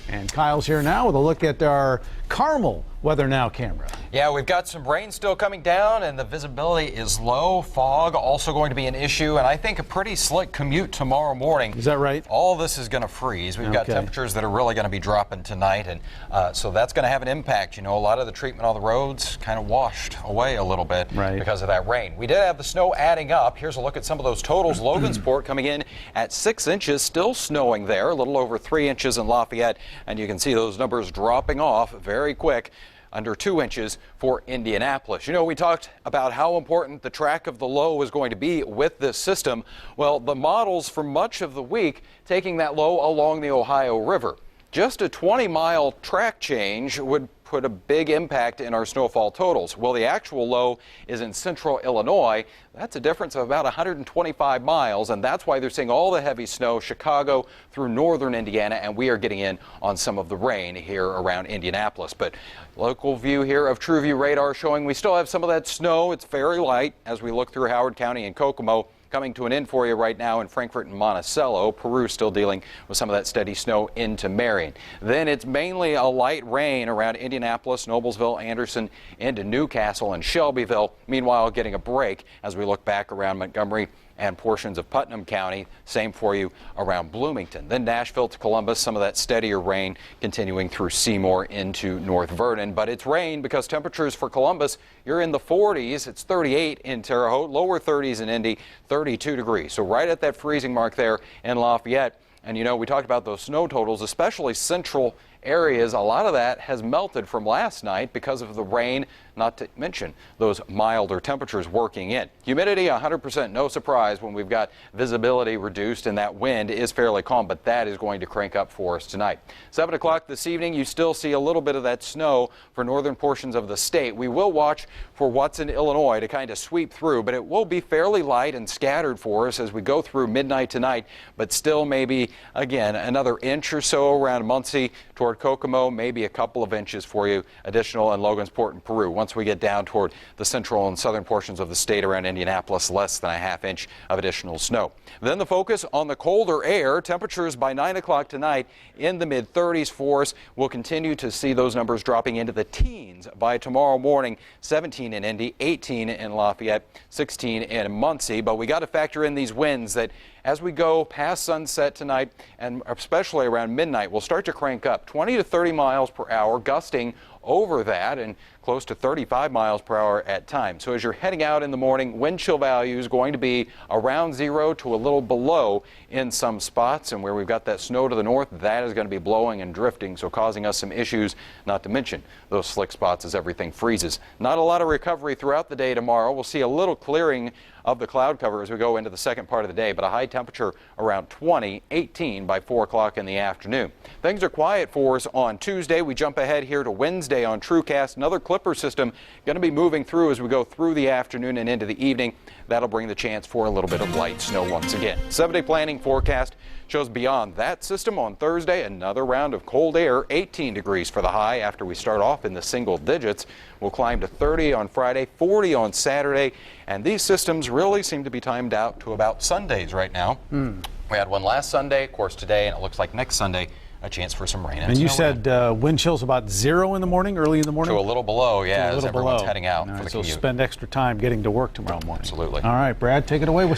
And Kyle's here now with a look at our Carmel Weather Now camera. Yeah, we've got some rain still coming down and the visibility is low. Fog also going to be an issue, and I think a pretty slick commute tomorrow morning. Is that right? All this is going to freeze. We've got temperatures that are really going to be dropping tonight, and so that's going to have an impact. You know, a lot of the treatment on the roads kind of washed away a little bit because of that rain. We did have the snow adding up. Here's a look at some of those totals. Logansport coming in at 6 inches, still snowing there, a little over 3 inches in Lafayette, and you can see those numbers dropping off very quick. Under 2 inches for Indianapolis. You know, we talked about how important the track of the low is going to be with this system. Well, the models for much of the week taking that low along the Ohio River. Just a 20-mile track change would put a big impact in our snowfall totals. Well, the actual low is in central Illinois. That's a difference of about 125 miles, and that's why they're seeing all the heavy snow, Chicago through northern Indiana, and we are getting in on some of the rain here around Indianapolis. But local view here of TrueView radar showing we still have some of that snow. It's very light as we look through Howard County and Kokomo. Coming to an end for you right now in Frankfort and Monticello. Peru still dealing with some of that steady snow into Marion. Then it's mainly a light rain around Indianapolis, Noblesville, Anderson, into Newcastle and Shelbyville. Meanwhile, getting a break as we look back around Montgomery and portions of Putnam County. Same for you around Bloomington. Then Nashville to Columbus, some of that steadier rain continuing through Seymour into North Vernon. But it's rain because temperatures for Columbus, you're in the 40s. It's 38 in Terre Haute, lower 30s in Indy, 32 degrees. So right at that freezing mark there in Lafayette. And you know, we talked about those snow totals, especially central areas. A lot of that has melted from last night because of the rain, not to mention those milder temperatures working in. Humidity 100%, no surprise when we've got visibility reduced and that wind is fairly calm, but that is going to crank up for us tonight. 7 o'clock this evening, you still see a little bit of that snow for northern portions of the state. We will watch for what's in Illinois to kind of sweep through, but it will be fairly light and scattered for us as we go through midnight tonight, but still maybe, again, another inch or so around Muncie toward Kokomo, maybe a couple of inches for you additional in Logansport and Peru. Once we get down toward the central and southern portions of the state around Indianapolis, less than a half inch of additional snow. Then the focus on the colder air. Temperatures by 9 o'clock tonight in the mid-30s for us. We'll continue to see those numbers dropping into the teens by tomorrow morning. 17 in Indy, 18 in Lafayette, 16 in Muncie. But we got to factor in these winds that as we go past sunset tonight and especially around midnight, we'll start to crank up 20 to 30 miles per hour, gusting over that and close to 35 miles per hour at times. So as you're heading out in the morning, wind chill value is going to be around 0 to a little below in some spots. And where we've got that snow to the north, that is going to be blowing and drifting, so causing us some issues, not to mention those slick spots as everything freezes. Not a lot of recovery throughout the day tomorrow. We'll see a little clearing of the cloud cover as we go into the second part of the day, but a high temperature around 20, 18 by 4 o'clock in the afternoon. Things are quiet for us on Tuesday. We jump ahead here to Wednesday on TrueCast. Another Clipper system going to be moving through as we go through the afternoon and into the evening. That'll bring the chance for a little bit of light snow once again. 7-day planning forecast shows beyond that system on Thursday, another round of cold air, 18 degrees for the high after we start off in the single digits. We'll climb to 30 on Friday, 40 on Saturday, and these systems really seem to be timed out to about Sundays right now. We had one last Sunday, of course today, and it looks like next Sunday a chance for some rain. And you said wind chills about 0 in the morning, early in the morning? To a little below, yeah, as everyone's heading out for the so commute. Spend extra time getting to work tomorrow morning. Absolutely. All right, Brad, take it away with